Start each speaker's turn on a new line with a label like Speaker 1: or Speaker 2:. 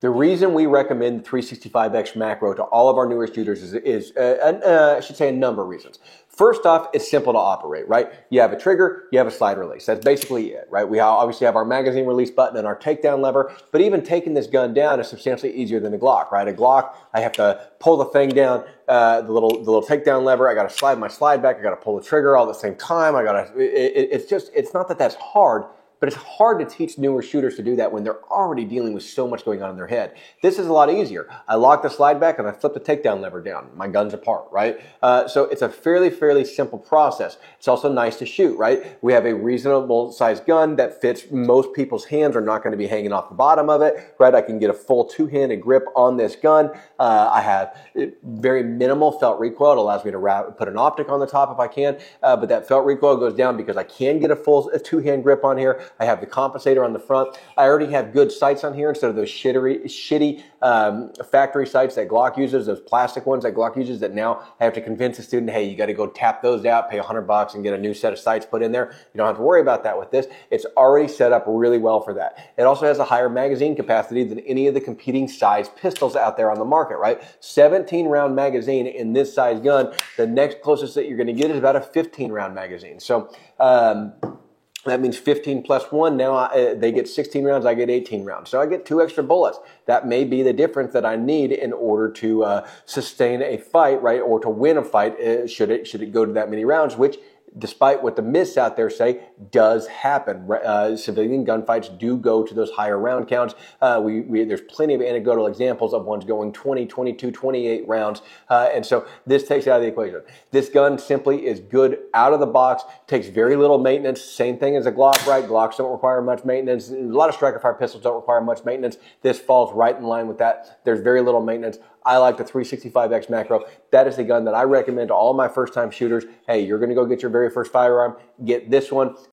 Speaker 1: The reason we recommend the 365X macro to all of our newer shooters I should say a number of reasons. First off, it's simple to operate, right? You have a trigger, you have a slide release. That's basically it, right? We obviously have our magazine release button and our takedown lever, but even taking this gun down is substantially easier than a Glock, right? A Glock, I have to pull the thing down, the little takedown lever. I got to slide my slide back. I got to pull the trigger all at the same time. It's not that that's hard, but it's hard to teach newer shooters to do that when they're already dealing with so much going on in their head. This is a lot easier. I lock the slide back and I flip the takedown lever down. My gun's apart, right? So it's a fairly simple process. It's also nice to shoot, right? We have a reasonable sized gun that fits most people's hands, are not going to be hanging off the bottom of it, right? I can get a full two-handed grip on this gun. I have very minimal felt recoil. It allows me to put an optic on the top if I can, but that felt recoil goes down because I can get a full two-hand grip on here. I have the compensator on the front. I already have good sights on here instead of those shitty factory sights that Glock uses, those plastic ones that Glock uses that now I have to convince a student, hey, you got to go tap those out, pay $100 and get a new set of sights put in there. You don't have to worry about that with this. It's already set up really well for that. It also has a higher magazine capacity than any of the competing size pistols out there on the market, right? 17 round magazine in this size gun. The next closest that you're going to get is about a 15 round magazine. So, that means 15 plus 1. Now they get 16 rounds, I get 18 rounds. So I get 2 extra bullets. That may be the difference that I need in order to sustain a fight, right? Or to win a fight, should it go to that many rounds, which, despite what the myths out there say, does happen. Civilian gunfights do go to those higher round counts. There's plenty of anecdotal examples of ones going 20, 22, 28 rounds. And so this takes it out of the equation. This gun simply is good out of the box, takes very little maintenance. Same thing as a Glock, right? Glocks don't require much maintenance. A lot of striker fire pistols don't require much maintenance. This falls right in line with that. There's very little maintenance. I like the 365X macro. That is the gun that I recommend to all my first-time shooters. Hey, you're going to go get your very first firearm. Get this one.